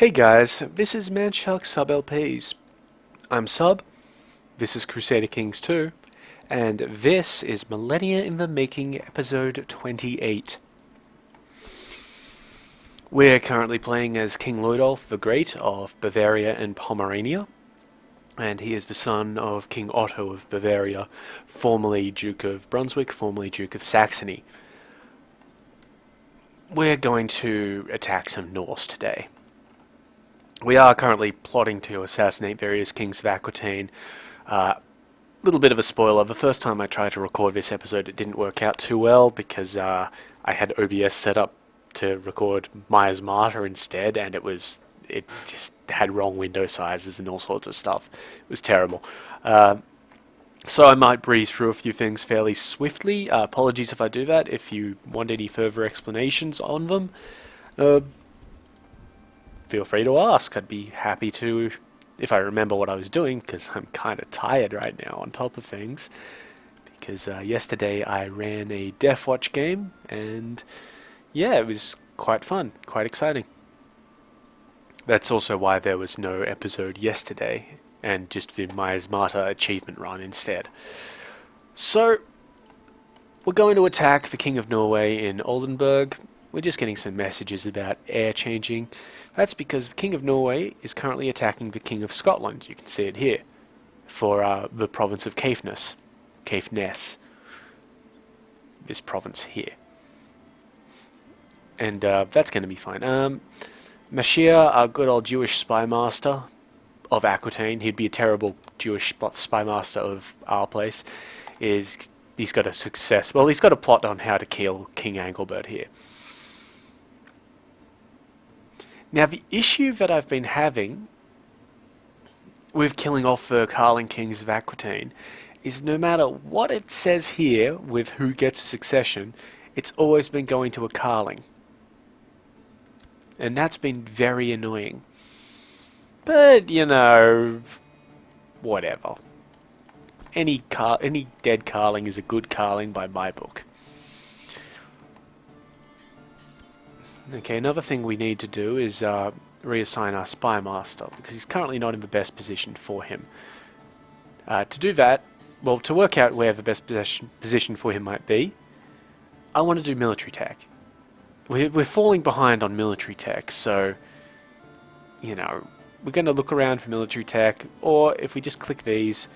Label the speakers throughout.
Speaker 1: Hey guys, this is Manshark Sub LPs. I'm Sub, this is Crusader Kings II, and this is Millennia in the Making episode 28. We're currently playing as King Ludolf the Great of Bavaria and Pomerania, and he is the son of King Otto of Bavaria, formerly Duke of Brunswick, formerly Duke of Saxony. We're going to attack some Norse today. We are currently plotting to assassinate various kings of Aquitaine. Little bit of a spoiler, the first time I tried to record this episode it didn't work out too well because I had OBS set up to record Maya's Martyr instead, and it just had wrong window sizes and all sorts of stuff. It was terrible. So I might breeze through a few things fairly swiftly. Apologies if I do that. If you want any further explanations on them, feel free to ask. I'd be happy to, if I remember what I was doing, because I'm kind of tired right now on top of things. Because yesterday I ran a Death Watch game, and yeah, it was quite fun, quite exciting. That's also why there was no episode yesterday, and just the Maya's Martyr achievement run instead. So, we're going to attack the King of Norway in Oldenburg. We're just getting some messages about air changing. That's because the King of Norway is currently attacking the King of Scotland. You can see it here for the province of Caithness. This province here. And that's going to be fine. Mashir, our good old Jewish spy master of Aquitaine, he'd be a terrible Jewish spy master of our place, he's got a success. Well, he's got a plot on how to kill King Anglebert here. Now, the issue that I've been having with killing off the Karling kings of Aquitaine is no matter what it says here with who gets succession, it's always been going to a Karling. And that's been very annoying. But, you know, whatever. Any dead Karling is a good Karling by my book. Okay, another thing we need to do is reassign our spy master, because he's currently not in the best position for him. To do that, well, to work out where the best position for him might be, I want to do military tech. We're falling behind on military tech, so, you know, we're going to look around for military tech, or if we just click these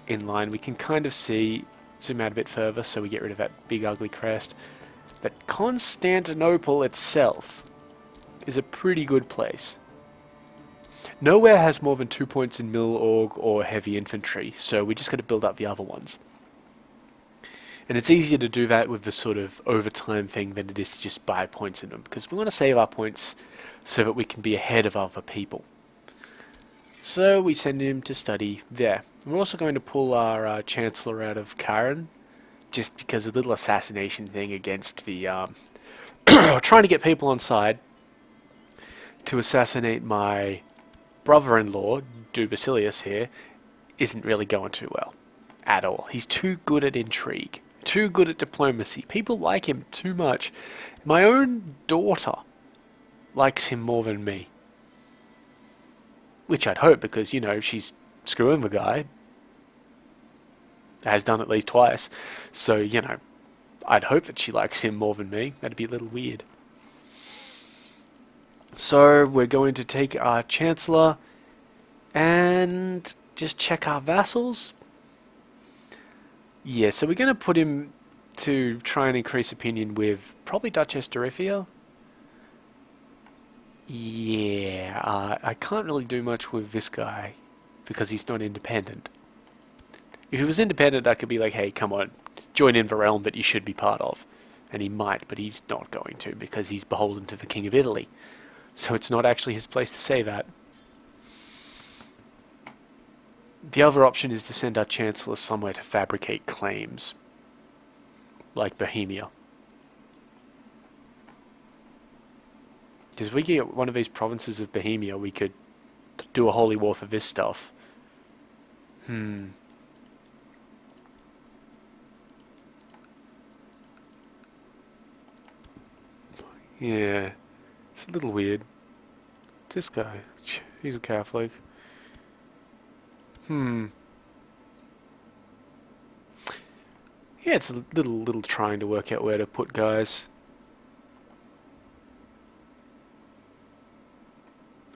Speaker 1: in line, we can kind of see, zoom out a bit further so we get rid of that big ugly crest. But Constantinople itself is a pretty good place. Nowhere has more than 2 points in Mil Org or Heavy Infantry, so we just got to build up the other ones. And it's easier to do that with the sort of overtime thing than it is to just buy points in them, because we want to save our points so that we can be ahead of other people. So we send him to study there. We're also going to pull our Chancellor out of Karen, just because a little assassination thing against the trying to get people on side to assassinate my brother-in-law, Du Basilius here, isn't really going too well at all. He's too good at intrigue, too good at diplomacy. People like him too much. My own daughter likes him more than me, which I'd hope, because, you know, she's screwing the guy, has done at least twice, so, you know, I'd hope that she likes him more than me. That'd be a little weird. So we're going to take our Chancellor and just check our vassals. Yeah, so we're going to put him to try and increase opinion with probably Duchess Dorifia. Yeah, I can't really do much with this guy because he's not independent. If he was independent, I could be like, hey, come on, join in the realm that you should be part of. And he might, but he's not going to, because he's beholden to the King of Italy. So it's not actually his place to say that. The other option is to send our Chancellor somewhere to fabricate claims, like Bohemia. Because if we get one of these provinces of Bohemia, we could do a holy war for this stuff. Yeah, it's a little weird. This guy, he's a Catholic. Hmm. Yeah, it's a little trying to work out where to put guys.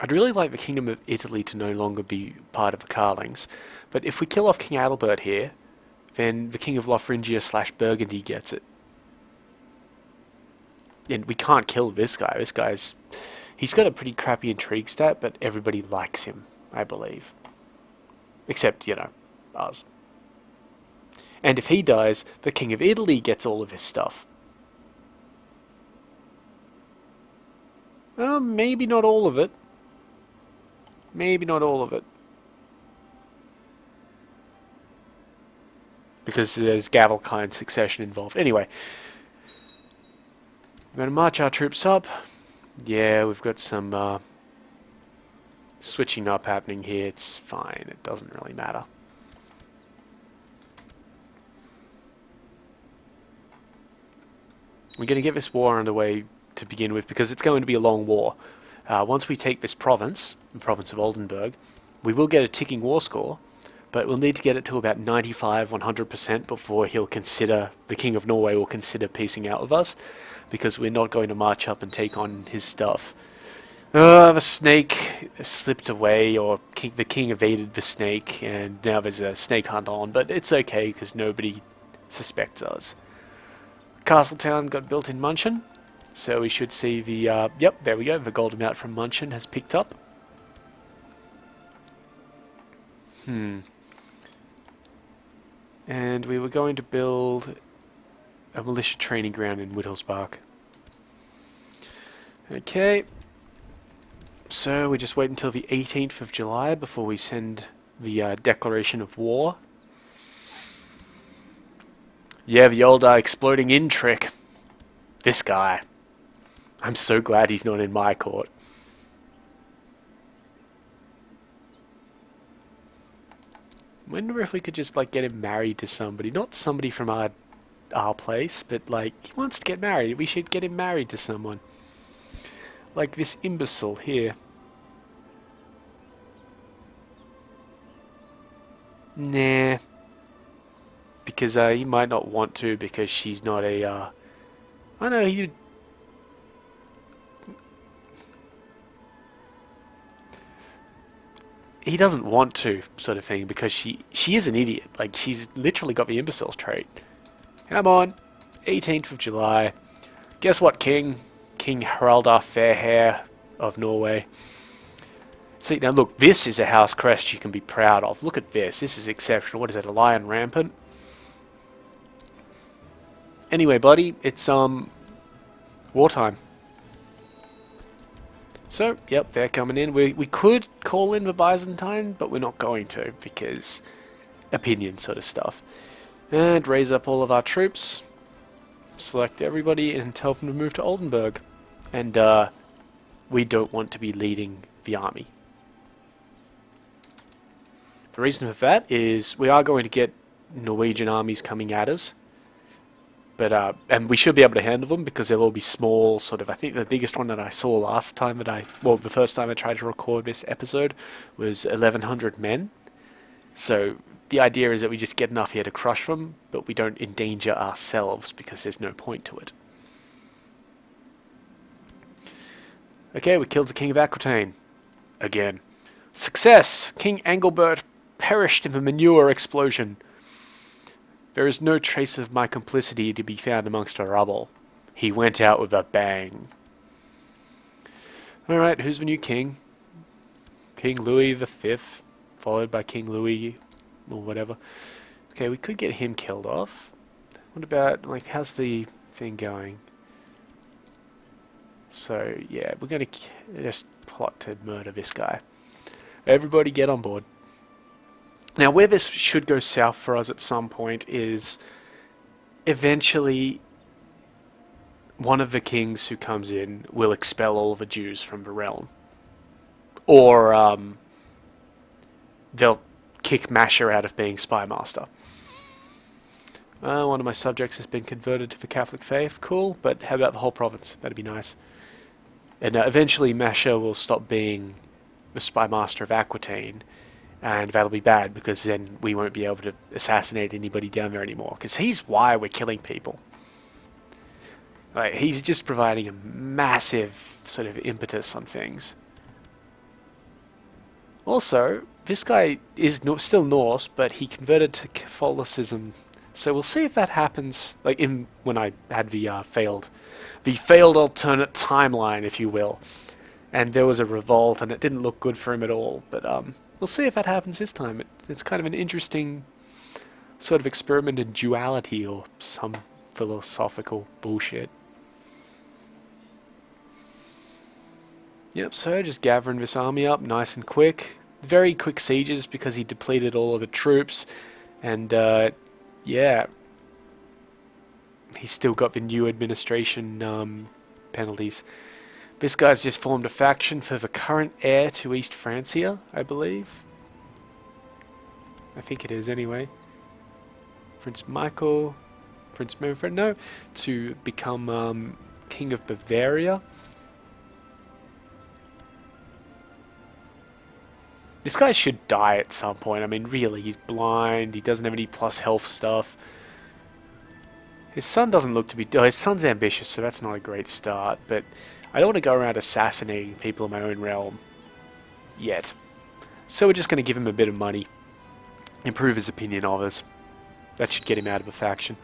Speaker 1: I'd really like the Kingdom of Italy to no longer be part of the Karlings, but if we kill off King Adalbert here, then the King of Lotharingia / Burgundy gets it. And we can't kill this guy. This guy's... He's got a pretty crappy intrigue stat, but everybody likes him, I believe. Except, you know, us. And if he dies, the King of Italy gets all of his stuff. Well, maybe not all of it. Maybe not all of it. Because there's Gavelkind succession involved. Anyway. We're going to march our troops up. Yeah, we've got some switching up happening here. It's fine. It doesn't really matter. We're going to get this war underway to begin with because it's going to be a long war. Once we take this province, the province of Oldenburg, we will get a ticking war score, but we'll need to get it to about 95, 100% before he'll consider, the King of Norway will consider peacing out with us, because we're not going to march up and take on his stuff. The snake slipped away, or the king evaded the snake, and now there's a snake hunt on, but it's okay because nobody suspects us. Castletown got built in Munchen, so we should see the, yep, there we go, the gold amount from Munchen has picked up. And we were going to build a militia training ground in Wittelsbach. Okay, so we just wait until the 18th of July before we send the declaration of war. Yeah, the old exploding in trick. This guy. I'm so glad he's not in my court. Wonder if we could just like get him married to somebody. Not somebody from our place, but like he wants to get married. We should get him married to someone. Like this imbecile here. Nah. Because he might not want to because she's not a I know he doesn't want to, sort of thing, because she is an idiot. Like, she's literally got the imbecile's trait. Come on, 18th of July. Guess what, King? King Haraldar Fairhair of Norway. See, now look, this is a house crest you can be proud of. Look at this. This is exceptional. What is it, a lion rampant? Anyway, buddy, it's, wartime. So, yep, they're coming in. We could call in the Byzantine, but we're not going to, because opinion sort of stuff. And raise up all of our troops. Select everybody and tell them to move to Oldenburg. And, we don't want to be leading the army. The reason for that is we are going to get Norwegian armies coming at us. But, and we should be able to handle them because they'll all be small, sort of. I think the biggest one that I saw last time well, the first time I tried to record this episode was 1,100 men. So the idea is that we just get enough here to crush them, but we don't endanger ourselves because there's no point to it. Okay, we killed the King of Aquitaine. Again. Success! King Engelbert perished in the manure explosion. There is no trace of my complicity to be found amongst the rubble. He went out with a bang. Alright, who's the new king? King Louis V, followed by King Louis, or whatever. Okay, we could get him killed off. What about, like, how's the thing going? So, yeah, we're going to just plot to murder this guy. Everybody get on board. Now, where this should go south for us at some point is eventually one of the kings who comes in will expel all of the Jews from the realm. Or they'll kick Masher out of being spy master. One of my subjects has been converted to the Catholic faith. Cool, but how about the whole province? That'd be nice. And eventually Masha will stop being the spy master of Aquitaine, and that'll be bad because then we won't be able to assassinate anybody down there anymore, because he's why we're killing people. Like, he's just providing a massive sort of impetus on things. Also, this guy is still Norse, but he converted to Catholicism, so we'll see if that happens. Like when I had the failed alternate timeline, if you will, and there was a revolt, and it didn't look good for him at all. But we'll see if that happens this time. It's kind of an interesting sort of experiment in duality or some philosophical bullshit. Yep, so just gathering this army up nice and quick. Very quick sieges because he depleted all of the troops. And, yeah. He's still got the new administration penalties. This guy's just formed a faction for the current heir to East Francia, I believe. I think it is, anyway. Prince Michael, Prince Manfred, no, to become King of Bavaria. This guy should die at some point. I mean, really, he's blind. He doesn't have any plus health stuff. His son doesn't look to be... Oh, his son's ambitious, so that's not a great start. But I don't want to go around assassinating people in my own realm yet. So we're just going to give him a bit of money. Improve his opinion of us. That should get him out of a faction.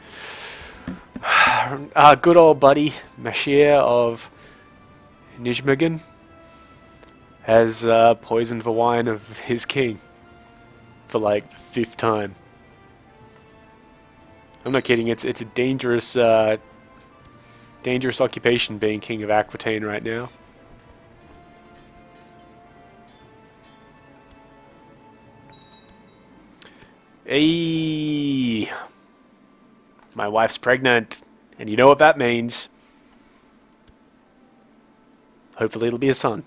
Speaker 1: Good old buddy, Mashir of Nijmegen, has poisoned the wine of his king for like the 5th time. I'm not kidding. It's a dangerous dangerous occupation being king of Aquitaine right now. Hey, my wife's pregnant, and you know what that means. Hopefully it'll be a son.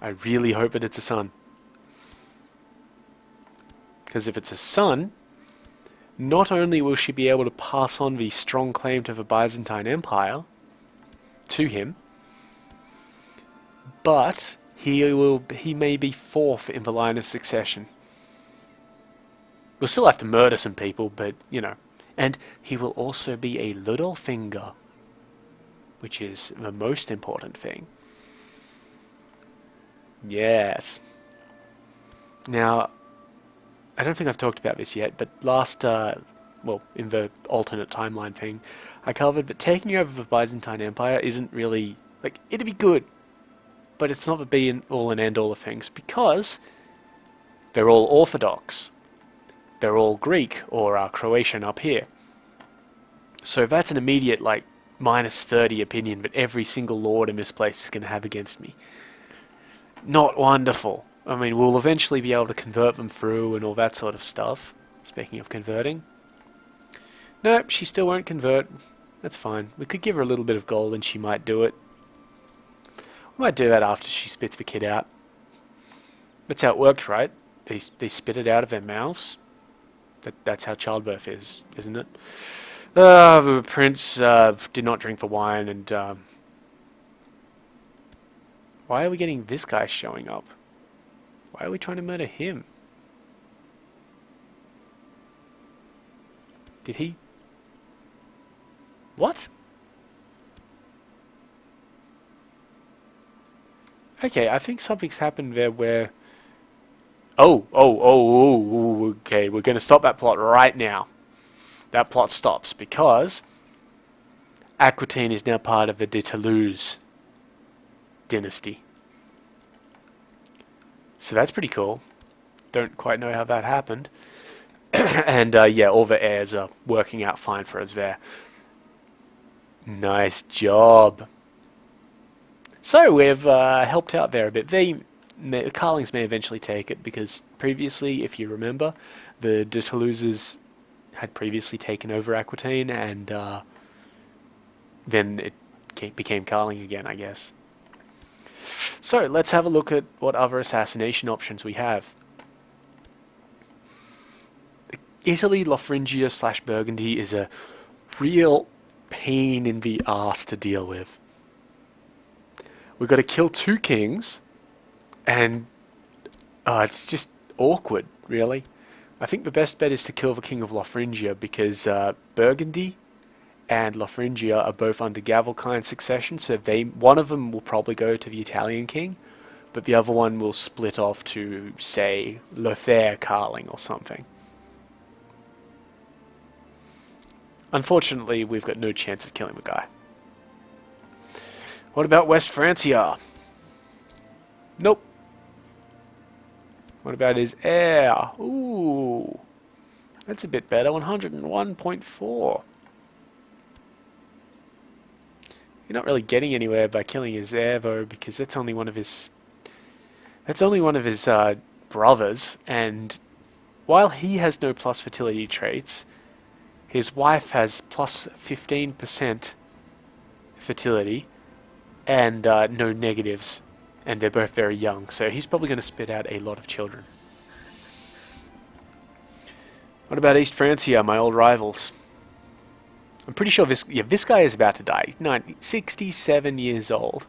Speaker 1: I really hope that it's a son. Because if it's a son, not only will she be able to pass on the strong claim to the Byzantine Empire to him, but he may be 4th in the line of succession. We'll still have to murder some people, but, you know. And he will also be a little finger, which is the most important thing. Yes. Now, I don't think I've talked about this yet, but well, in the alternate timeline thing, I covered that taking over the Byzantine Empire isn't really, like, it'd be good, but it's not the be-all and end-all of things, because they're all Orthodox. They're all Greek, or Croatian up here. So that's an immediate, like, -30 opinion that every single lord in this place is going to have against me. Not wonderful. I mean, we'll eventually be able to convert them through and all that sort of stuff. Speaking of converting. Nope, she still won't convert. That's fine. We could give her a little bit of gold and she might do it. We might do that after she spits the kid out. That's how it works, right? They spit it out of their mouths. That's how childbirth is, isn't it? The prince did not drink the wine, and why are we getting this guy showing up? Why are we trying to murder him? Did he? What? Okay, I think something's happened there where... Oh, okay, we're going to stop that plot right now. That plot stops because Aquitaine is now part of the de Toulouse dynasty. So that's pretty cool. Don't quite know how that happened. And yeah, all the heirs are working out fine for us there. Nice job. So we've helped out there a bit. The Karlings may eventually take it because previously, if you remember, the de Toulouses had previously taken over Aquitaine, and then it became Karling again, I guess. So let's have a look at what other assassination options we have. Italy, Lotharingia / Burgundy is a real pain in the arse to deal with. We've got to kill 2 kings, and it's just awkward, really. I think the best bet is to kill the king of Lotharingia, because Burgundy and Lotharingia are both under Gavelkind succession, so one of them will probably go to the Italian king, but the other one will split off to, say, Lothair Karling or something. Unfortunately, we've got no chance of killing the guy. What about West Francia? Nope. What about his heir? Ooh. That's a bit better. 101.4. You're not really getting anywhere by killing his heir, though, because that's only one of his... brothers, and while he has no plus fertility traits, his wife has plus 15% fertility, and no negatives, and they're both very young, so he's probably going to spit out a lot of children. What about East Francia, my old rivals? I'm pretty sure this guy is about to die. He's 67 years old.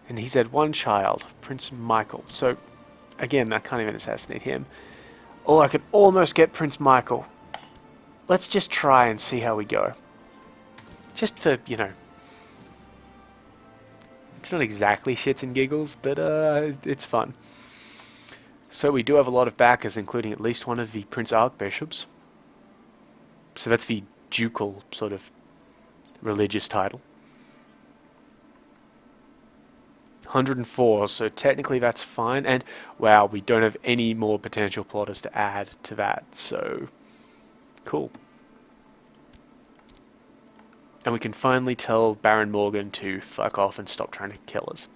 Speaker 1: And he's had 1 child, Prince Michael. So, again, I can't even assassinate him. Oh, I could almost get Prince Michael. Let's just try and see how we go. Just for, you know... It's not exactly shits and giggles, but it's fun. So we do have a lot of backers, including at least one of the Prince Archbishops. So that's the ducal sort of religious title. 104, so technically that's fine. And wow, we don't have any more potential plotters to add to that, so cool. And we can finally tell Baron Morgan to fuck off and stop trying to kill us.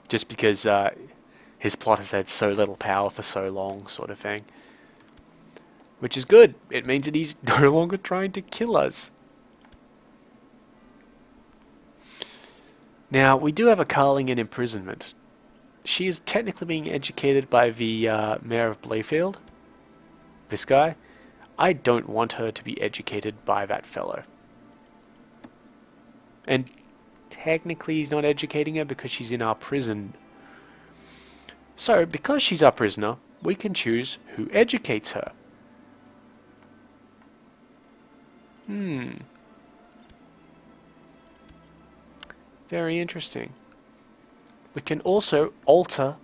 Speaker 1: Just because his plot has had so little power for so long, sort of thing. Which is good. It means that he's no longer trying to kill us. Now, we do have a Karling in imprisonment. She is technically being educated by the Mayor of Blayfield. This guy. I don't want her to be educated by that fellow. And technically he's not educating her because she's in our prison. So, because she's our prisoner, we can choose who educates her. Very interesting. We can also alter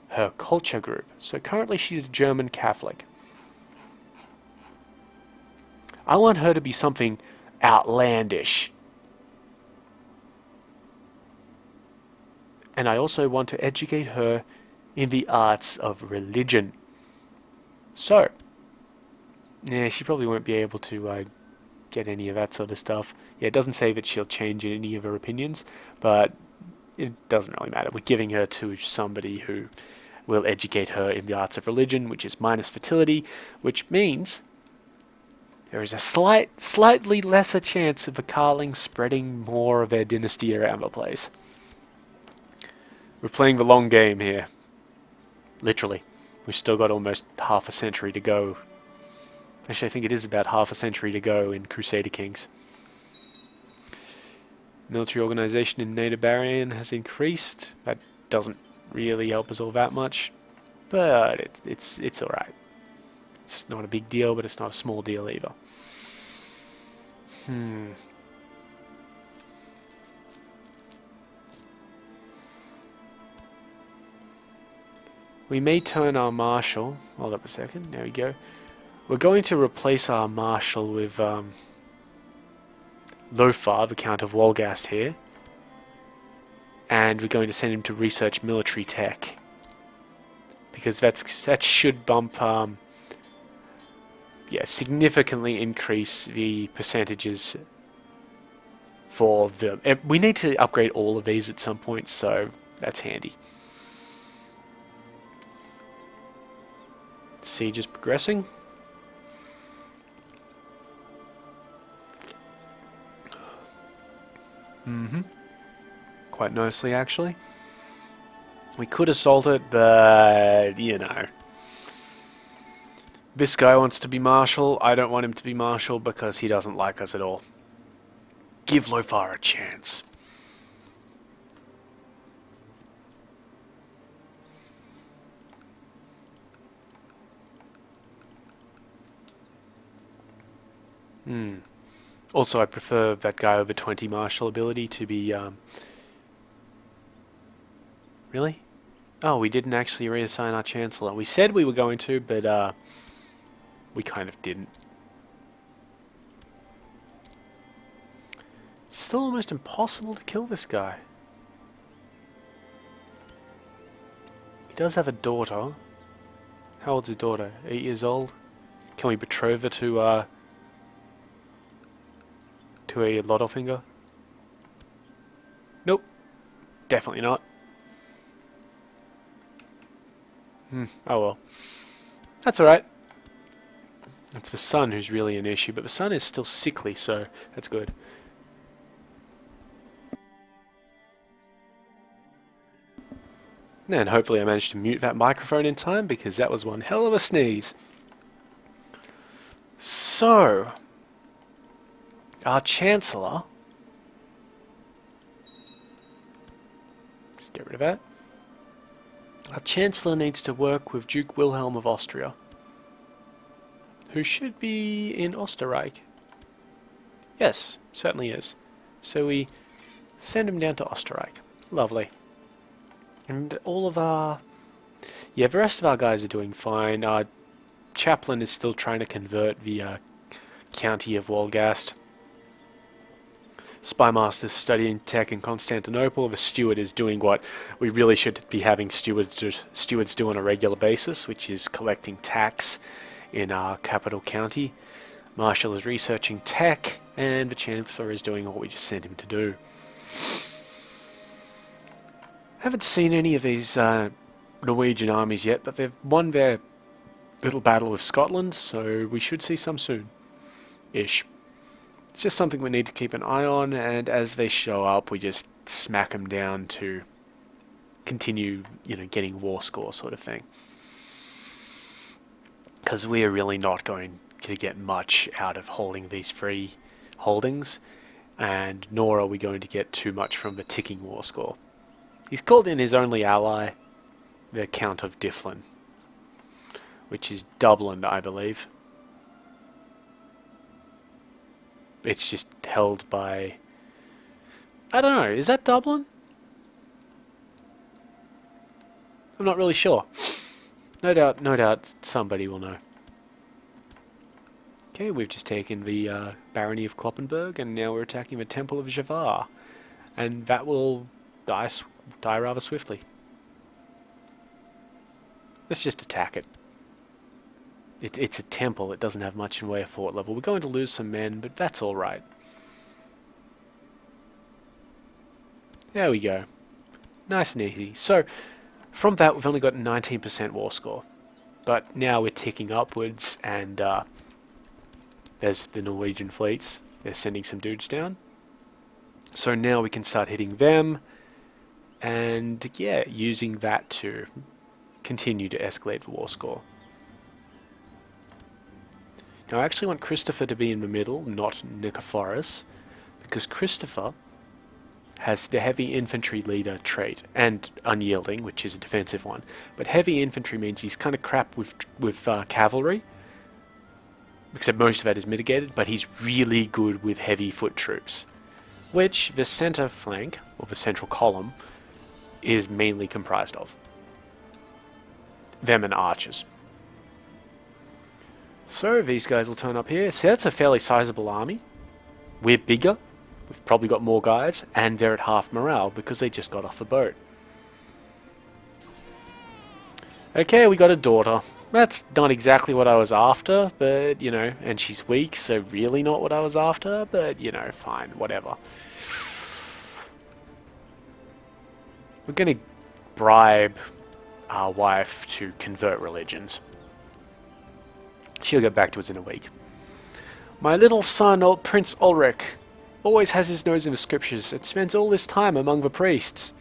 Speaker 1: her culture group. So currently she's German Catholic. I want her to be something outlandish. And I also want to educate her in the arts of religion. So, yeah, she probably won't be able to get any of that sort of stuff. Yeah, it doesn't say that she'll change any of her opinions, but it doesn't really matter. We're giving her to somebody who will educate her in the arts of religion, which is minus fertility, which means there is a slightly lesser chance of the Karlings spreading more of their dynasty around the place. We're playing the long game here. Literally. We've still got almost half a century to go. Actually, I think it is about half a century to go in Crusader Kings. Military organization in Native Barrian has increased. That doesn't really help us all that much, but it's alright. It's not a big deal, but it's not a small deal either. We may turn our marshal. Hold up a second. There we go. We're going to replace our marshal with Lothar, the Count of Wolgast here. And we're going to send him to research military tech. Because that should bump, significantly increase the percentages for the... We need to upgrade all of these at some point, so that's handy. Siege is progressing. Quite nicely, actually. We could assault it, but, you know. This guy wants to be marshal. I don't want him to be marshal because he doesn't like us at all. Give Lothar a chance. Hmm. Also, I prefer that guy over 20 martial ability to be, really? Oh, we didn't actually reassign our Chancellor. We said we were going to, but, we kind of didn't. Still almost impossible to kill this guy. He does have a daughter. How old's his daughter? 8 years old? Can we betroth her to a Littlefinger? Nope. Definitely not. Oh well. That's alright. It's the son who's really an issue, but the son is still sickly, so that's good. And hopefully I managed to mute that microphone in time, because that was one hell of a sneeze. So, our Chancellor... Just get rid of that. Our Chancellor needs to work with Duke Wilhelm of Austria, who should be in Österreich. Yes, certainly is. So we send him down to Österreich. Lovely. And all of our... Yeah, the rest of our guys are doing fine. Our chaplain is still trying to convert the county of Wolgast. Spymaster's studying tech in Constantinople. The steward is doing what we really should be having stewards do on a regular basis, which is collecting tax in our capital county. Marshal is researching tech, and the Chancellor is doing what we just sent him to do. Haven't seen any of these Norwegian armies yet, but they've won their little battle with Scotland, so we should see some soon. Ish. It's just something we need to keep an eye on, and as they show up, we just smack them down to continue, getting war score sort of thing. Because we are really not going to get much out of holding these free holdings, and nor are we going to get too much from the ticking war score. He's called in his only ally, the Count of Difflin, which is Dublin, I believe. It's just held by... I don't know, is that Dublin? I'm not really sure. No doubt somebody will know. Okay, we've just taken the Barony of Kloppenburg, and now we're attacking the Temple of Javar. And that will die rather swiftly. Let's just attack it. It's a temple, it doesn't have much in way of fort level. We're going to lose some men, but that's alright. There we go. Nice and easy. So, from that we've only got 19% war score. But now we're ticking upwards, and there's the Norwegian fleets. They're sending some dudes down. So now we can start hitting them, and yeah, using that to continue to escalate the war score. Now I actually want Christopher to be in the middle, not Nicephorus, because Christopher has the heavy infantry leader trait, and unyielding, which is a defensive one. But heavy infantry means he's kind of crap with cavalry, except most of that is mitigated, but he's really good with heavy foot troops, which the center flank, or the central column, is mainly comprised of. Them and archers. So these guys will turn up here. See, that's a fairly sizable army. We're bigger. We've probably got more guys, and they're at half morale because they just got off the boat. Okay, we got a daughter. That's not exactly what I was after, but, and she's weak, so really not what I was after, but, fine, whatever. We're going to bribe our wife to convert religions. She'll get back to us in a week. My little son, old Prince Ulrich, always has his nose in the scriptures and spends all his time among the priests,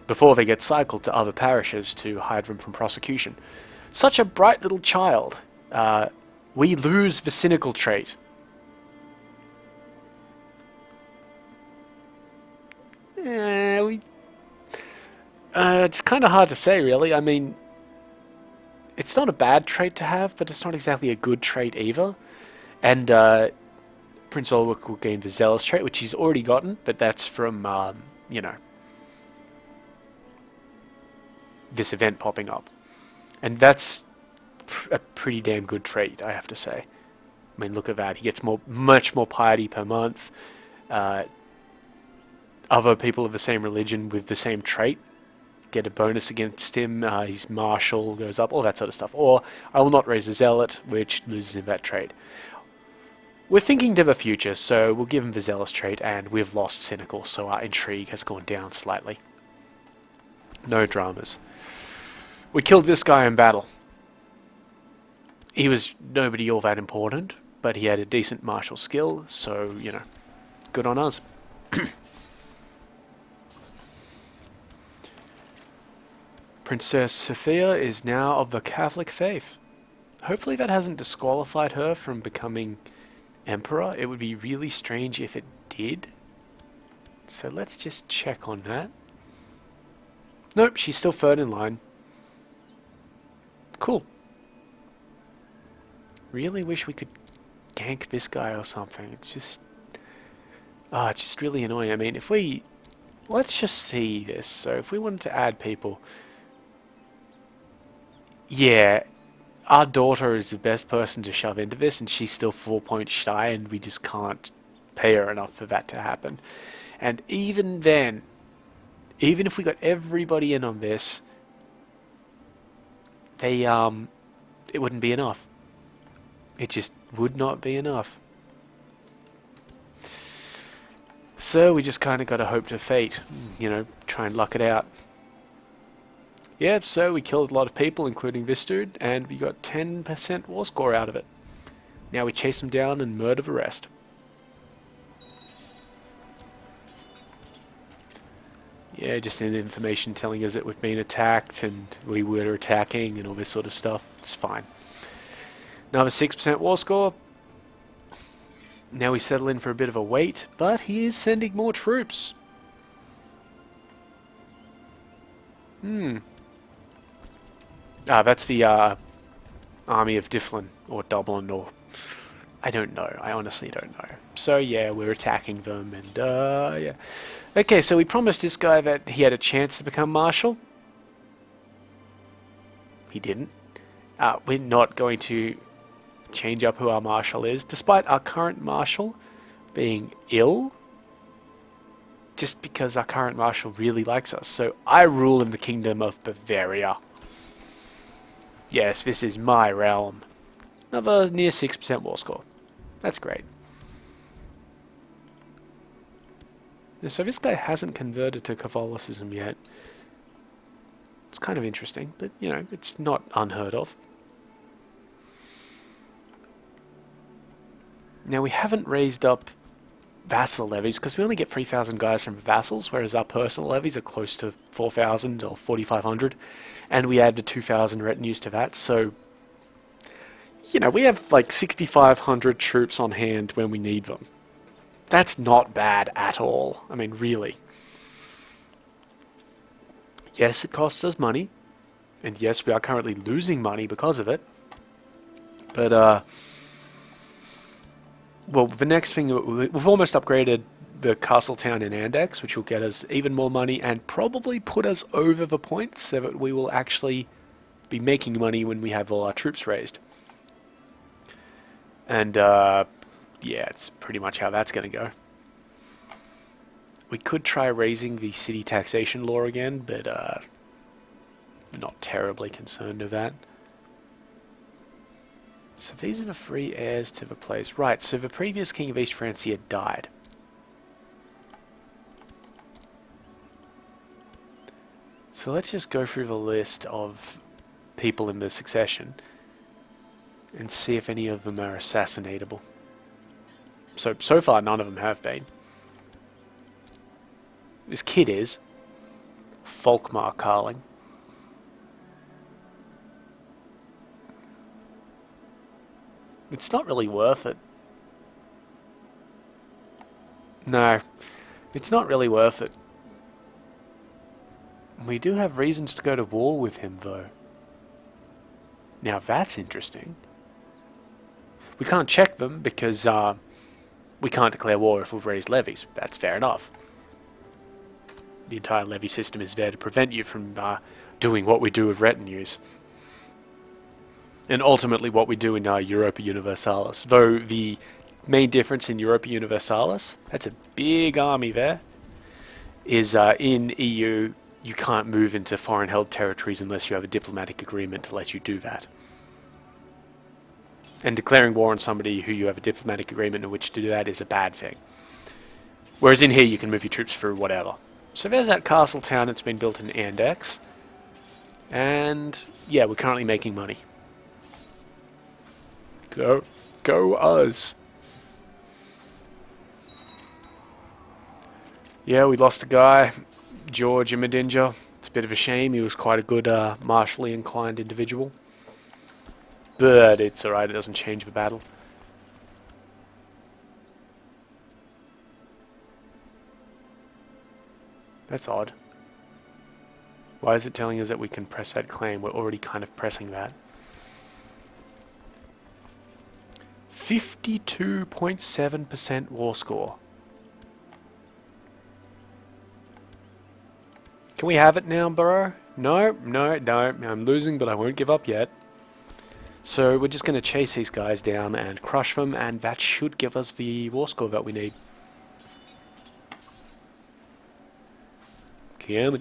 Speaker 1: before they get cycled to other parishes to hide them from prosecution. Such a bright little child. We lose the cynical trait. It's kind of hard to say, really. I mean, it's not a bad trait to have, but it's not exactly a good trait either. And Prince Ulrich will gain the Zealous trait, which he's already gotten, but that's from, you know, this event popping up. And that's a pretty damn good trait, I have to say. I mean, look at that. He gets much more piety per month. Uh, Other people of the same religion with the same trait get a bonus against him. His martial goes up, all that sort of stuff. Or I will not raise a zealot, which loses him that trait. We're thinking to the future, so we'll give him the zealous trait, and we've lost cynical, so our intrigue has gone down slightly. No dramas. We killed this guy in battle. He was nobody all that important, but he had a decent martial skill, so, you know, good on us. Princess Sophia is now of the Catholic faith. Hopefully that hasn't disqualified her from becoming emperor. It would be really strange if it did. So let's just check on that. Nope, she's still third in line. Cool. Really wish we could gank this guy or something. It's just really annoying. I mean, if we... Let's just see this. So if we wanted to add people... Yeah, our daughter is the best person to shove into this, and she's still 4 points shy, and we just can't pay her enough for that to happen. And even then, even if we got everybody in on this, it wouldn't be enough. It just would not be enough. So we just kind of got to hope to fate, you know, try and luck it out. Yeah, so we killed a lot of people, including this dude, and we got 10% war score out of it. Now we chase them down and murder the rest. Yeah, just an information telling us that we've been attacked and we were attacking and all this sort of stuff. It's fine. Another 6% war score. Now we settle in for a bit of a wait, but he is sending more troops. That's the army of Difflin, or Dublin, or... I don't know. I honestly don't know. So yeah, we're attacking them, and yeah. Okay, so we promised this guy that he had a chance to become marshal. He didn't. We're not going to change up who our marshal is, despite our current marshal being ill, just because our current marshal really likes us. So I rule in the kingdom of Bavaria. Yes, this is my realm. Another near 6% war score. That's great. So this guy hasn't converted to Catholicism yet. It's kind of interesting, but, you know, it's not unheard of. Now, we haven't raised up vassal levies, because we only get 3,000 guys from vassals, whereas our personal levies are close to 4,000 or 4,500, and we add the 2,000 retinues to that, so, you know, we have like 6,500 troops on hand when we need them. That's not bad at all. I mean, really. Yes, it costs us money, and yes, we are currently losing money because of it, but, well, the next thing, we've almost upgraded the castle town in Andex, which will get us even more money and probably put us over the points so that we will actually be making money when we have all our troops raised. And, yeah, it's pretty much how that's going to go. We could try raising the city taxation law again, but, not terribly concerned with that. So these are the three heirs to the place. Right, so the previous king of East Francia died. So let's just go through the list of people in the succession and see if any of them are assassinatable. So far none of them have been. This kid is Folkmar Karling. It's not really worth it. No, it's not really worth it. We do have reasons to go to war with him, though. Now that's interesting. We can't check them because we can't declare war if we've raised levies. That's fair enough. The entire levy system is there to prevent you from doing what we do with retinues. And ultimately what we do in Europa Universalis. Though the main difference in Europa Universalis, that's a big army there, is in EU you can't move into foreign held territories unless you have a diplomatic agreement to let you do that. And declaring war on somebody who you have a diplomatic agreement in which to do that is a bad thing. Whereas in here you can move your troops through whatever. So there's that castle town that's been built in Andex. And yeah, we're currently making money. Go us. Yeah, we lost a guy, George Imadinger. It's a bit of a shame. He was quite a good martially inclined individual. But it's alright, it doesn't change the battle. That's odd. Why is it telling us that we can press that claim? We're already kind of pressing that. 52.7% war score. Can we have it now, bro? No. I'm losing, but I won't give up yet. So we're just going to chase these guys down and crush them, and that should give us the war score that we need. Come.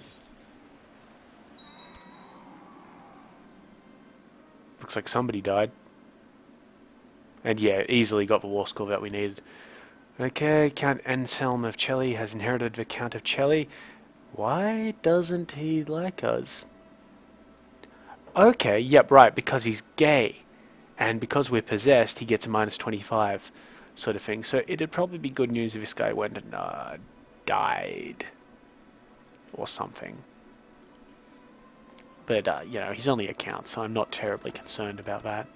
Speaker 1: Looks like somebody died. And yeah, easily got the war score that we needed. Okay, Count Anselm of Celli has inherited the Count of Celli. Why doesn't he like us? Okay, yep, right, because he's gay. And because we're possessed, he gets a minus 25 sort of thing. So it'd probably be good news if this guy went and died. Or something. But, you know, he's only a count, so I'm not terribly concerned about that.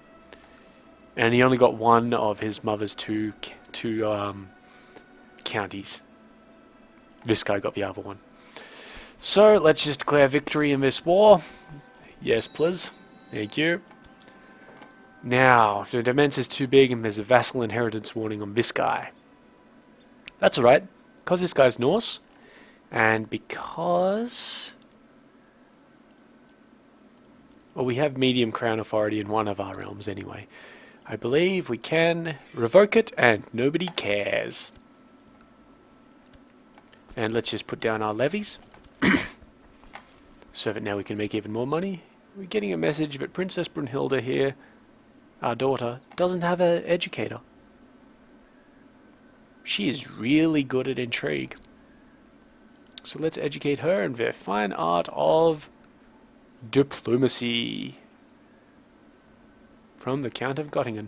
Speaker 1: And he only got one of his mother's two counties. This guy got the other one. So, let's just declare victory in this war. Yes, please. Thank you. Now, if the demence is too big and there's a vassal inheritance warning on this guy. That's alright, because this guy's Norse, and because... well, we have medium crown authority in one of our realms anyway. I believe we can revoke it and nobody cares. And let's just put down our levies. So that now we can make even more money. We're getting a message that Princess Brunhilde here, our daughter, doesn't have an educator. She is really good at intrigue. So let's educate her in the fine art of diplomacy. From the Count of Göttingen.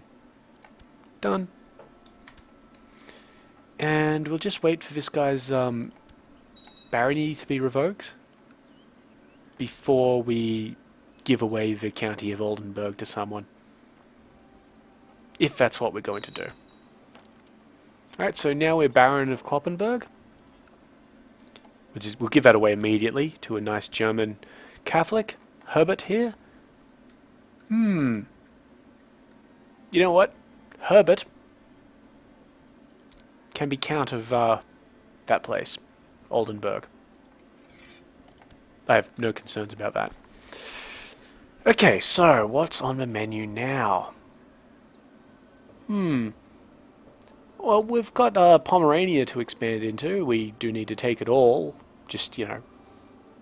Speaker 1: Done. And we'll just wait for this guy's barony to be revoked before we give away the county of Oldenburg to someone. If that's what we're going to do. Alright, so now we're Baron of Kloppenburg. We'll give that away immediately to a nice German Catholic, Herbert here. You know what? Herbert can be Count of that place, Oldenburg. I have no concerns about that. Okay, so what's on the menu now? Well, we've got Pomerania to expand into. We do need to take it all, just, you know,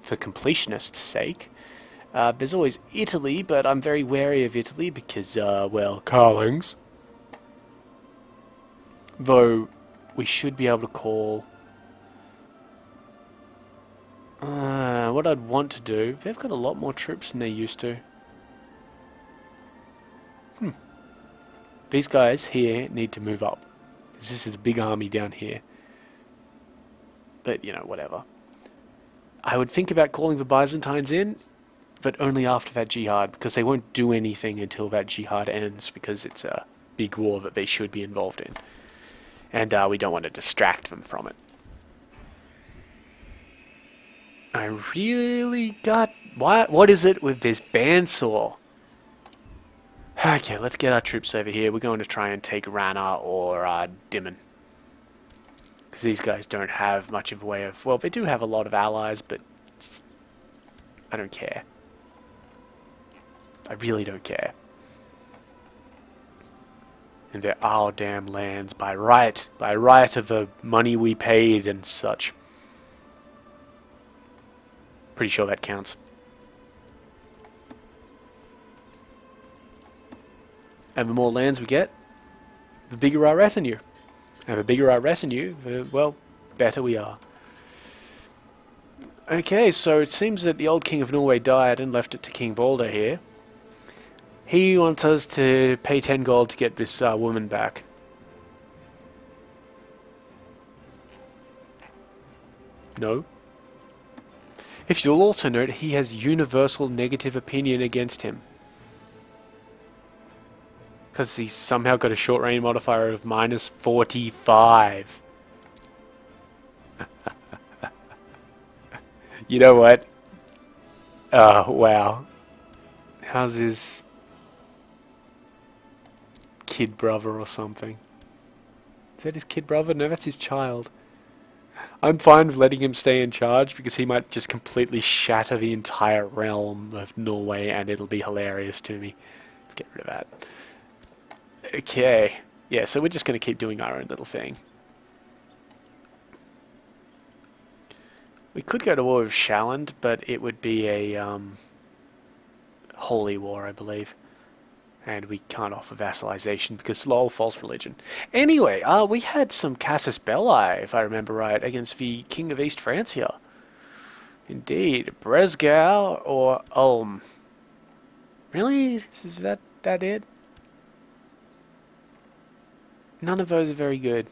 Speaker 1: for completionists' sake. There's always Italy, but I'm very wary of Italy because, well, Karlings. Though, we should be able to call... what I'd want to do... they've got a lot more troops than they used to. These guys here need to move up. Because this is a big army down here. But, you know, whatever. I would think about calling the Byzantines in, but only after that jihad, because they won't do anything until that jihad ends, because it's a big war that they should be involved in. And we don't want to distract them from it. I really got... what is it with this bandsaw? Okay, let's get our troops over here. We're going to try and take Rana or Dimon. Because these guys don't have much of a way of... Well, they do have a lot of allies, but I don't care. I really don't care. And they're our damn lands by right of the money we paid and such. Pretty sure that counts. And the more lands we get, the bigger our retinue. And the bigger our retinue, the, well, better we are. Okay, so it seems that the old King of Norway died and left it to King Balder here. He wants us to pay 10 gold to get this woman back. No. If you'll also note, he has universal negative opinion against him. Because he's somehow got a short range modifier of minus 45. You know what? Oh, wow. How's his kid brother or something? Is that his kid brother? No, that's his child. I'm fine with letting him stay in charge because he might just completely shatter the entire realm of Norway and it'll be hilarious to me. Let's get rid of that. Okay. Yeah, so we're just going to keep doing our own little thing. We could go to war with Shalland, but it would be a holy war, I believe. And we can't offer vassalization because lol, false religion. Anyway, we had some Casus Belli, if I remember right, against the King of East Francia. Indeed. Bresgau or Ulm. Really? Is that it? None of those are very good.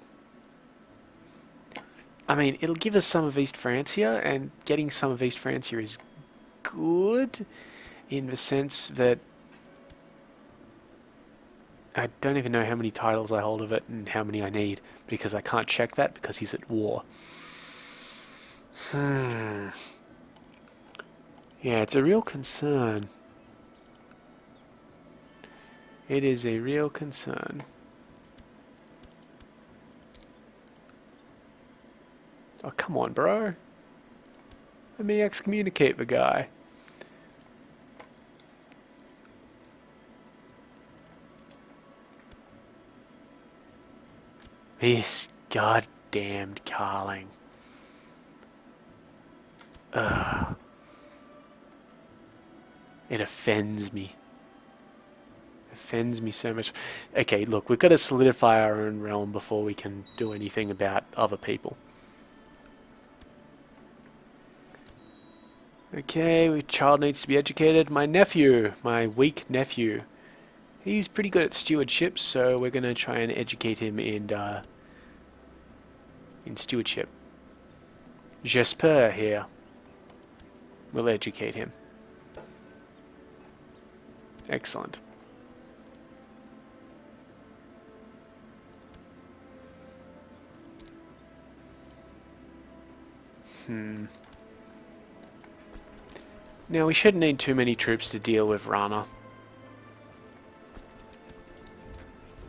Speaker 1: I mean, it'll give us some of East Francia, and getting some of East Francia is good in the sense that I don't even know how many titles I hold of it and how many I need, because I can't check that because he's at war. Yeah, it's a real concern. It is a real concern. Oh, come on, bro. Let me excommunicate the guy. This goddamned Karling. Ugh. It offends me. Offends me so much. Okay, look, we've got to solidify our own realm before we can do anything about other people. Okay, the child needs to be educated. My nephew, my weak nephew, he's pretty good at stewardship, so we're going to try and educate him in stewardship. Jesper here will educate him. Excellent. Now, we shouldn't need too many troops to deal with Rana.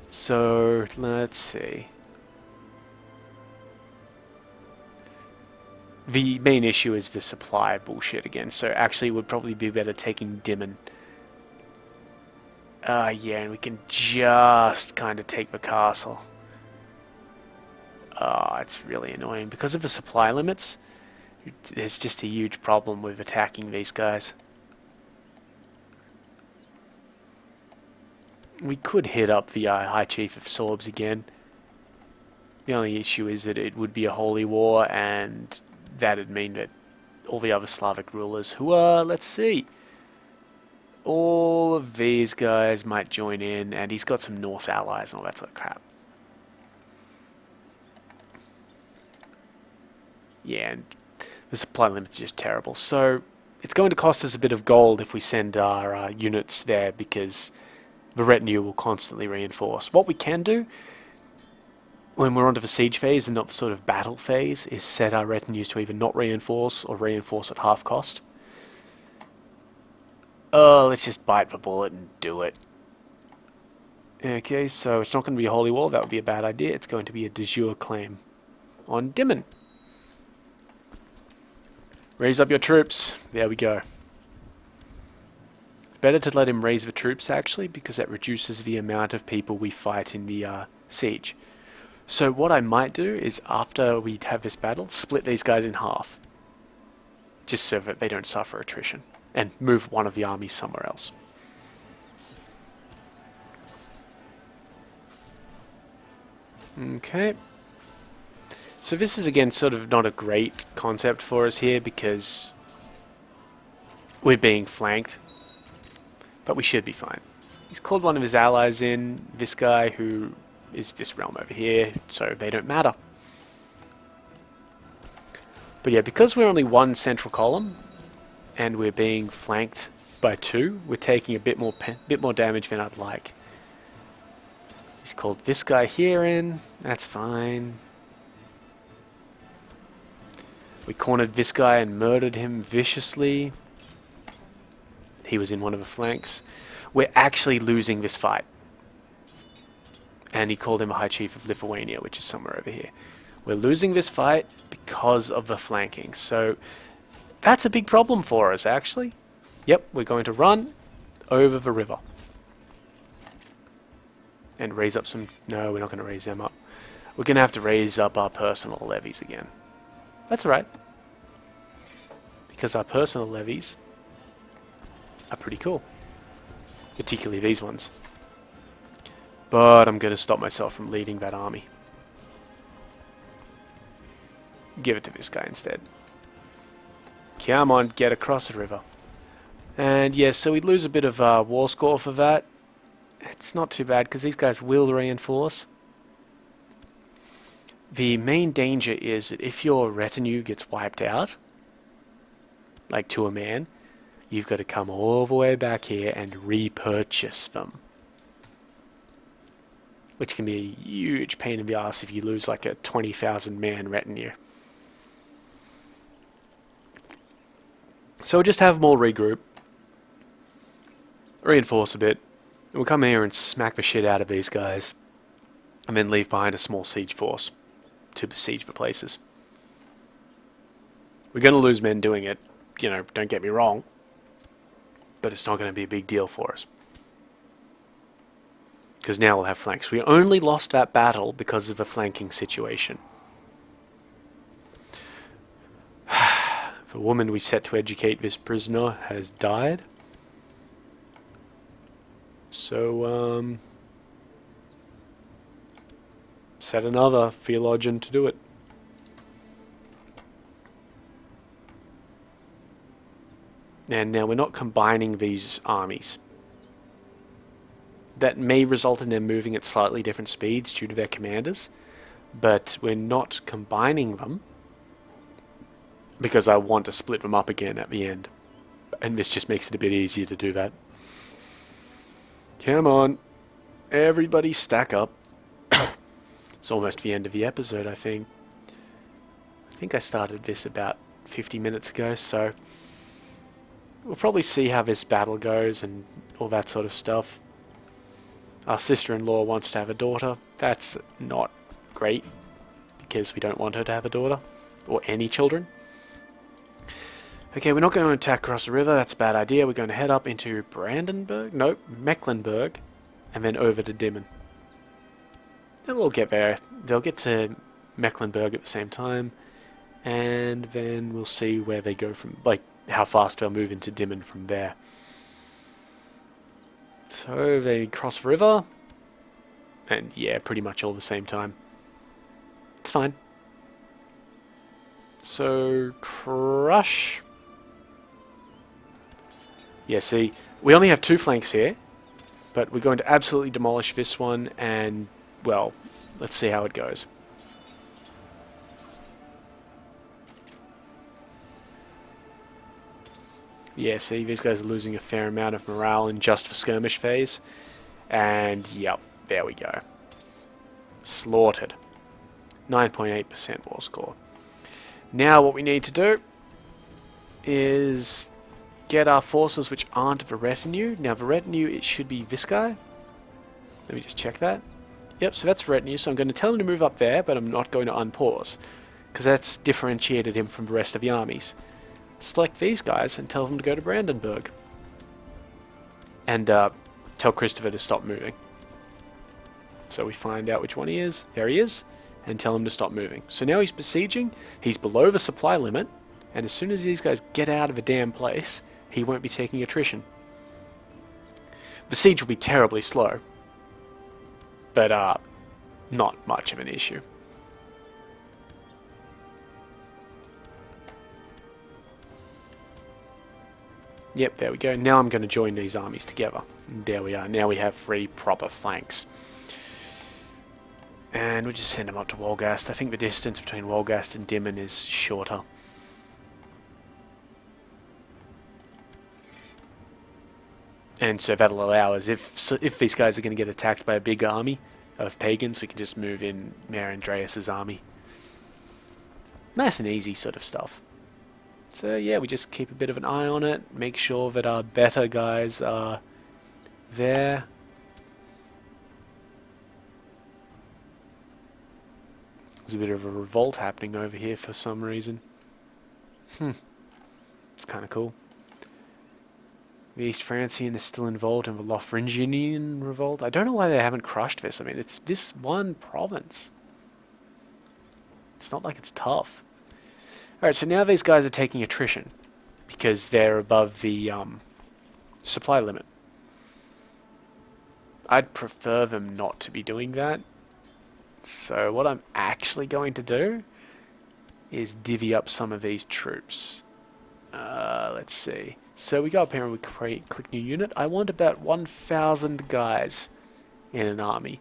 Speaker 1: So, let's see. The main issue is the supply bullshit again, so actually it would probably be better taking Dimon. Yeah, and we can just kind of take the castle. It's really annoying. Because of the supply limits, there's just a huge problem with attacking these guys. We could hit up the High Chief of Sorbs again. The only issue is that it would be a holy war, and that'd mean that all the other Slavic rulers, who are, let's see, all of these guys might join in, and he's got some Norse allies and all that sort of crap. Yeah, and the supply limit's just terrible. So it's going to cost us a bit of gold if we send our units there, because the retinue will constantly reinforce. What we can do when we're onto the siege phase and not the sort of battle phase is set our retinues to either not reinforce or reinforce at half cost. Oh, let's just bite the bullet and do it. Okay, so it's not going to be a holy war. That would be a bad idea. It's going to be a de jure claim on Dimmen. Raise up your troops. There we go. Better to let him raise the troops, actually, because that reduces the amount of people we fight in the siege. So what I might do is, after we have this battle, split these guys in half. Just so that they don't suffer attrition. And move one of the armies somewhere else. Okay. So this is again sort of not a great concept for us here because we're being flanked. But we should be fine. He's called one of his allies in, this guy who is this realm over here, so they don't matter. But yeah, because we're only one central column and we're being flanked by two, we're taking a bit more damage than I'd like. He's called this guy here in. That's fine. We cornered this guy and murdered him viciously. He was in one of the flanks. We're actually losing this fight. And he called him a High Chief of Lithuania, which is somewhere over here. We're losing this fight because of the flanking. So that's a big problem for us, actually. Yep, we're going to run over the river. And raise up some... No, we're not going to raise them up. We're going to have to raise up our personal levies again. That's alright. Because our personal levies are pretty cool. Particularly these ones. But I'm going to stop myself from leading that army. Give it to this guy instead. Come on, get across the river. And yes, so we lose a bit of war score for that. It's not too bad because these guys will reinforce. The main danger is that if your retinue gets wiped out, like to a man, you've got to come all the way back here and repurchase them. Which can be a huge pain in the ass if you lose like a 20,000 man retinue. So we'll just have them all regroup. Reinforce a bit. And we'll come here and smack the shit out of these guys. And then leave behind a small siege force to besiege the places. We're going to lose men doing it. You know, don't get me wrong. But it's not going to be a big deal for us. Because now we'll have flanks. We only lost that battle because of a flanking situation. The woman we set to educate this prisoner has died. So, set another theologian to do it. And now we're not combining these armies. That may result in them moving at slightly different speeds due to their commanders, but we're not combining them because I want to split them up again at the end. And this just makes it a bit easier to do that. Come on. Everybody stack up. It's almost the end of the episode, I think. I think I started this about 50 minutes ago, so we'll probably see how this battle goes and all that sort of stuff. Our sister-in-law wants to have a daughter. That's not great, because we don't want her to have a daughter, or any children. Okay, we're not going to attack across the river, that's a bad idea. We're going to head up into Brandenburg, nope, Mecklenburg, and then over to Dimmen. They'll all get there. They'll get to Mecklenburg at the same time, and then we'll see where they go from, like, how fast they'll move into Dimmen from there. So they cross the river, and yeah, pretty much all the same time. It's fine. So, crush. Yeah, see, we only have 2 flanks here, but we're going to absolutely demolish this one, and, well, let's see how it goes. Yeah, see, these guys are losing a fair amount of morale in just the skirmish phase. And, yep, there we go. Slaughtered. 9.8% war score. Now what we need to do is get our forces which aren't the retinue. Now the retinue, it should be this guy. Let me just check that. Yep, so that's retinue, so I'm going to tell him to move up there, but I'm not going to unpause, because that's differentiated him from the rest of the armies. Select these guys and tell them to go to Brandenburg. And tell Christopher to stop moving. So we find out which one he is. There he is. And tell him to stop moving. So now he's besieging. He's below the supply limit. And as soon as these guys get out of a damn place, he won't be taking attrition. The siege will be terribly slow. But not much of an issue. Yep, there we go. Now I'm going to join these armies together. And there we are. Now we have 3 proper flanks. And we'll just send them up to Wolgast. I think the distance between Wolgast and Dimmen is shorter. And so that'll allow us, if these guys are going to get attacked by a big army of pagans, we can just move in Mayor Andreas's army. Nice and easy sort of stuff. So yeah, we just keep a bit of an eye on it, make sure that our better guys are there. There's a bit of a revolt happening over here for some reason. It's kind of cool. The East Francian is still involved in the Lotharingian revolt. I don't know why they haven't crushed this. I mean, it's this one province. It's not like it's tough. Alright, so now these guys are taking attrition because they're above the supply limit. I'd prefer them not to be doing that. So what I'm actually going to do is divvy up some of these troops. Let's see. So we go up here and we click new unit. I want about 1,000 guys in an army.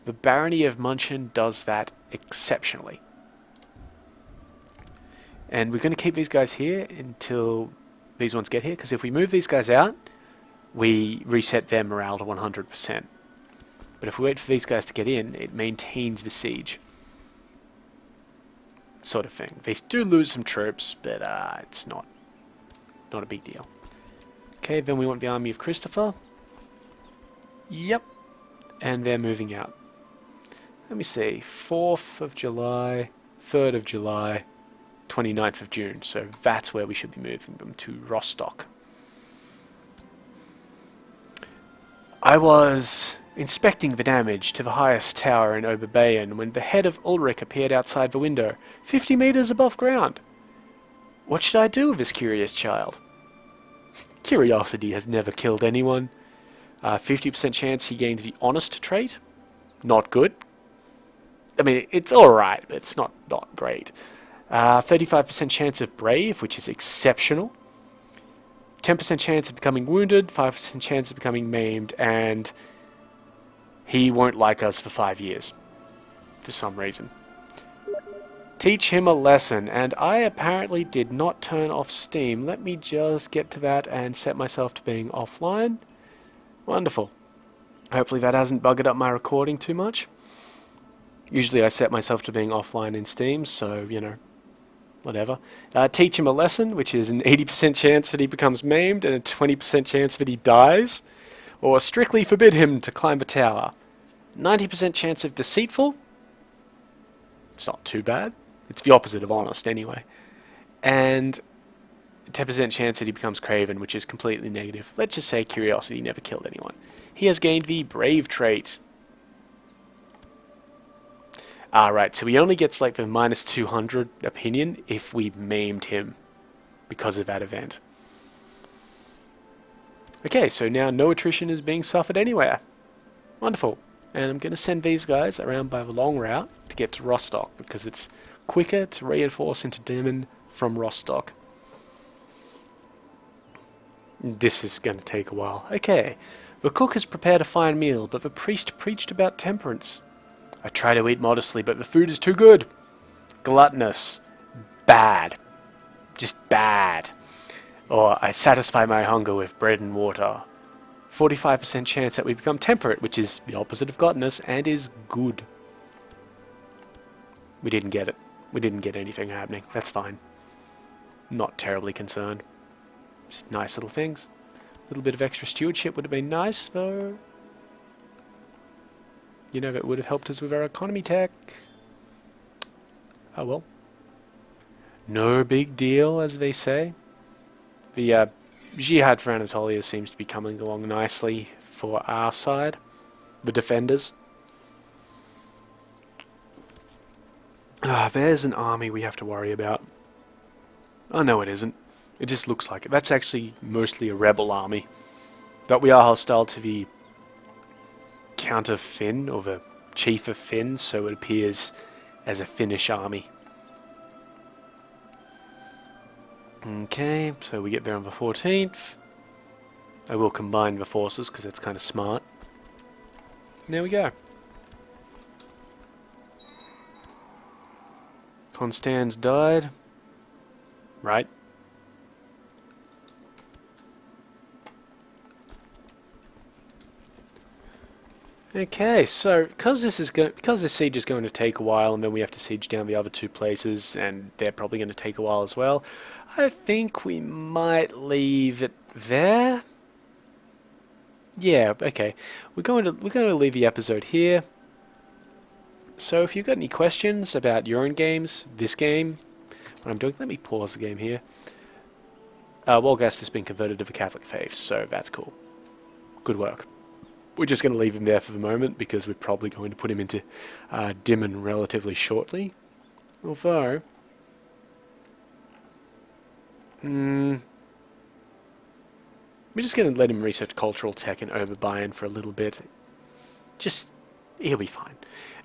Speaker 1: The Barony of Munchen does that exceptionally. And we're going to keep these guys here until these ones get here, because if we move these guys out, we reset their morale to 100%. But if we wait for these guys to get in, it maintains the siege. Sort of thing. They do lose some troops, but it's not a big deal. Okay, then we want the army of Christopher. Yep. And they're moving out. Let me see. 4th of July, 3rd of July, 29th of June. So that's where we should be moving them to Rostock. I was inspecting the damage to the highest tower in Oberbayern when the head of Ulrich appeared outside the window, 50 meters above ground. What should I do with this curious child? Curiosity has never killed anyone. 50% chance he gained the honest trait. Not good. I mean, it's alright, but it's not great. 35% chance of brave, which is exceptional. 10% chance of becoming wounded, 5% chance of becoming maimed, and he won't like us for 5 years. For some reason. Teach him a lesson, and I apparently did not turn off Steam. Let me just get to that and set myself to being offline. Wonderful. Hopefully that hasn't buggered up my recording too much. Usually I set myself to being offline in Steam, so, you know, whatever. Teach him a lesson, which is an 80% chance that he becomes maimed and a 20% chance that he dies. Or strictly forbid him to climb the tower. 90% chance of deceitful. It's not too bad. It's the opposite of honest anyway. And 10% chance that he becomes craven, which is completely negative. Let's just say curiosity never killed anyone. He has gained the brave trait. Right, so he only gets like the minus 200 opinion if we maimed him because of that event. Okay, so now no attrition is being suffered anywhere. Wonderful. And I'm going to send these guys around by the long route to get to Rostock, because it's quicker to reinforce into Demon from Rostock. This is going to take a while. Okay, the cook has prepared a fine meal, but the priest preached about temperance. I try to eat modestly, but the food is too good. Gluttonous. Bad. Just bad. Or I satisfy my hunger with bread and water. 45% chance that we become temperate, which is the opposite of gluttonous, and is good. We didn't get it. We didn't get anything happening. That's fine. Not terribly concerned. Just nice little things. A little bit of extra stewardship would have been nice, though. You know, that would have helped us with our economy tech. Oh well. No big deal, as they say. The jihad for Anatolia seems to be coming along nicely for our side, the defenders. There's an army we have to worry about. Oh no, it isn't. It just looks like it. That's actually mostly a rebel army. But we are hostile to the Count of Finn, or the Chief of Finn, so it appears as a Finnish army. Okay, so we get there on the 14th. I will combine the forces because that's kind of smart. And there we go. Constans died. Right. Okay, so because this siege is going to take a while, and then we have to siege down the other two places, and they're probably going to take a while as well, I think we might leave it there. Yeah, okay. We're going to leave the episode here. So if you've got any questions about your own games, this game, what I'm doing, let me pause the game here. Wolgast has been converted to the Catholic faith, so that's cool. Good work. We're just going to leave him there for the moment because we're probably going to put him into Dimon relatively shortly. Although, we're just going to let him research cultural tech in Oberbayern for a little bit. He'll be fine.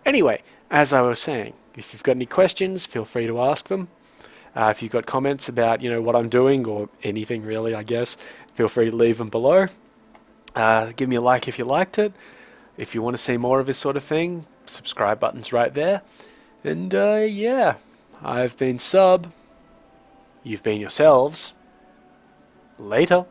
Speaker 1: Anyway, as I was saying, if you've got any questions, feel free to ask them. If you've got comments about, what I'm doing, or anything really, I guess, feel free to leave them below. Give me a like if you liked it. If you want to see more of this sort of thing, subscribe button's right there. And yeah, I've been Sub. You've been yourselves. Later.